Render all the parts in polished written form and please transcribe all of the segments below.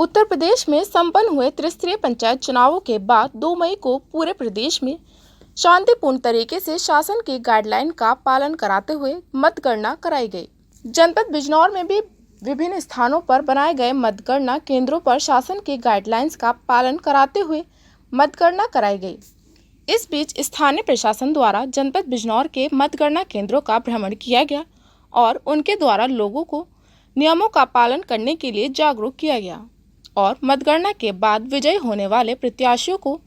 उत्तर प्रदेश में संपन्न हुए त्रिस्तरीय पंचायत चुनावों के बाद 2 मई को पूरे प्रदेश में शांतिपूर्ण तरीके से शासन की गाइडलाइन का पालन कराते हुए मतगणना कराई गई। जनपद बिजनौर में भी विभिन्न स्थानों पर बनाए गए मतगणना केंद्रों पर शासन की गाइडलाइंस का पालन कराते हुए मतगणना कराई गई। इस बीच स्थानीय प्रशासन द्वारा जनपद बिजनौर के मतगणना केंद्रों का भ्रमण किया गया और उनके द्वारा लोगों को नियमों का पालन करने के लिए जागरूक किया गया और मतगणना के बाद विजयी होने वाले प्रत्याशियों को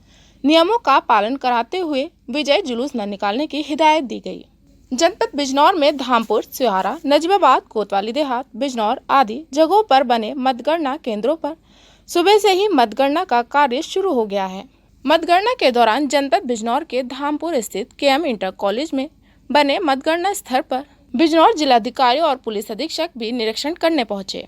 नियमों का पालन कराते हुए विजय जुलूस न निकालने की हिदायत दी गई। जनपद बिजनौर में धामपुर, सिहारा, नजमाबाद, कोतवाली देहात, बिजनौर आदि जगहों पर बने मतगणना केंद्रों पर सुबह से ही मतगणना का कार्य शुरू हो गया है। मतगणना के दौरान जनपद बिजनौर के धामपुर स्थित केएम इंटर कॉलेज में बने मतगणना स्थल पर बिजनौर जिलाधिकारी और पुलिस अधीक्षक भी निरीक्षण करने पहुंचे।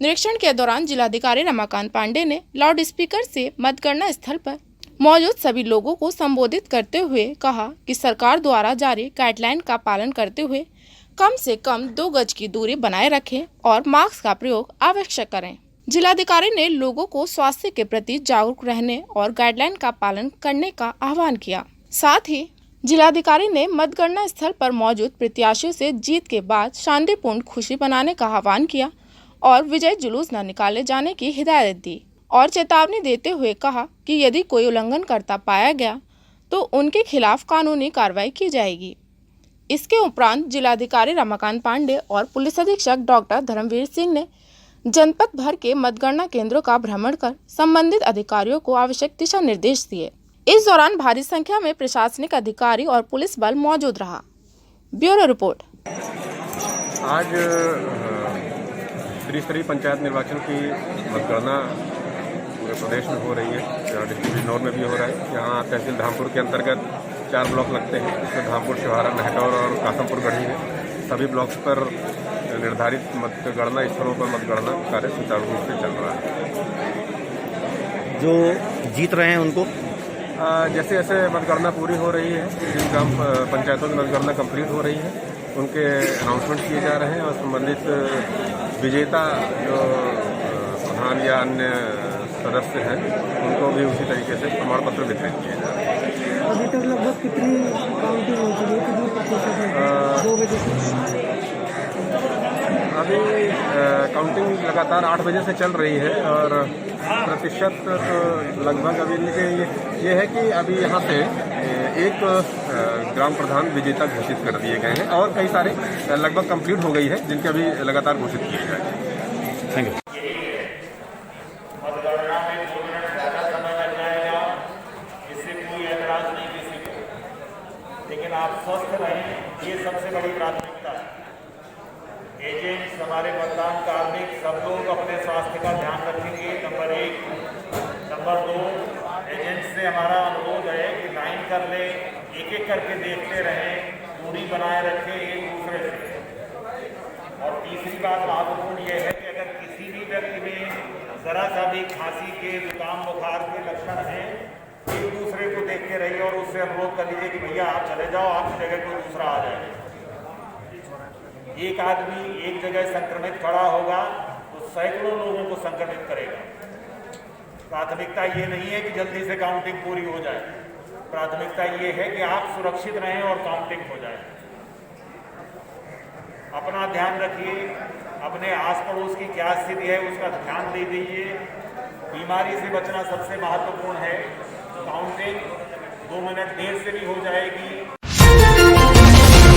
निरीक्षण के दौरान जिलाधिकारी रमाकांत पांडे ने लाउड स्पीकर से मतगणना स्थल पर मौजूद सभी लोगों को संबोधित करते हुए कहा कि सरकार द्वारा जारी गाइडलाइन का पालन करते हुए कम से कम 2 गज की दूरी बनाए रखें और मास्क का प्रयोग आवश्यक करें। जिलाधिकारी ने लोगों को स्वास्थ्य के प्रति जागरूक रहने और गाइडलाइन का पालन करने का आह्वान किया। साथ ही जिलाधिकारी ने मतगणना स्थल पर मौजूद प्रत्याशियों से जीत के बाद शांतिपूर्ण खुशी मनाने का आह्वान किया और विजय जुलूस न निकाले जाने की हिदायत दी और चेतावनी देते हुए कहा कि यदि कोई उल्लंघन करता पाया गया तो उनके खिलाफ कानूनी कार्रवाई की जाएगी। इसके उपरांत जिलाधिकारी रमाकांत पांडे और पुलिस अधीक्षक डॉक्टर धर्मवीर सिंह ने जनपद भर के मतगणना केंद्रों का भ्रमण कर संबंधित अधिकारियों को आवश्यक दिशा निर्देश दिए। इस दौरान भारी संख्या में प्रशासनिक अधिकारी और पुलिस बल मौजूद रहा। Bureau report. आज त्रिस्तरीय पंचायत निर्वाचन की मतगणना पूरे प्रदेश में हो रही है। यहाँ डिस्ट्रिक्ट बिजनौर में भी हो रहा है। यहाँ तहसील धामपुर के अंतर्गत 4 ब्लॉक लगते हैं, जिसमें धामपुर, शिवारा, महटौर और कासमपुर गढ़ी है। सभी ब्लॉक्स पर निर्धारित मतगणना स्थलों पर मतगणना कार्य सुचारू रूप से चल रहा है। जो जीत रहे हैं उनको जैसे जैसे मतगणना पूरी हो रही है, जिन ग्राम पंचायतों की मतगणना कंप्लीट हो रही है, उनके अनाउंसमेंट किए जा रहे हैं और संबंधित विजेता जो प्रधान या अन्य सदस्य हैं उनको भी उसी तरीके से प्रमाण पत्र वितरित किए जा रहे हैं। अभी तक लगभग कितनी काउंटिंग हो चुकी है, कितनी प्रतिशत है? 2 बजे से अभी काउंटिंग लगातार 8 बजे से चल रही है और प्रतिशत तो लगभग अभी ये है कि अभी यहाँ से एक ग्राम प्रधान विजेता घोषित कर दिए गए हैं और कई सारे लगभग कंप्लीट हो गई है, जिनके अभी लगातार घोषित किए जाएंगे। Thank you. मतगणना में 2 मिनट ज़्यादा समय लग जाएगा, इससे कोई ऐतराज़ नहीं किसी को, लेकिन आप स्वस्थ रहें, ये सबसे बड़ी प्राथमिकता है। एजेंट्स, हमारे मतदान कार्मिक, सब लोग अपने स्वास्थ्य का ध्यान रखेंगे, नंबर 1। नंबर 2, एजेंट्स से हमारा अनुरोध है कि लाइन कर ले, एक एक करके देखते रहें, दूरी बनाए रखें एक दूसरे से। और तीसरी बात महत्वपूर्ण ये है कि अगर किसी भी व्यक्ति में ज़रा सा भी खांसी के, जुकाम, बुखार के लक्षण हैं, एक दूसरे को देखते रहिए और उससे अनुरोध कर लीजिए कि भैया आप चले जाओ, आपकी जगह कोई दूसरा आ जाए। एक आदमी एक जगह संक्रमित खड़ा होगा तो सैकड़ों लोगों को संक्रमित करेगा। प्राथमिकता ये नहीं है कि जल्दी से काउंटिंग पूरी हो जाए, प्राथमिकता ये है कि आप सुरक्षित रहें और काउंटिंग हो जाए। अपना ध्यान रखिए, अपने आस पड़ोस की क्या स्थिति है उसका ध्यान दे दीजिए। बीमारी से बचना सबसे महत्वपूर्ण है। काउंटिंग 2 मिनट देर से भी हो जाएगी।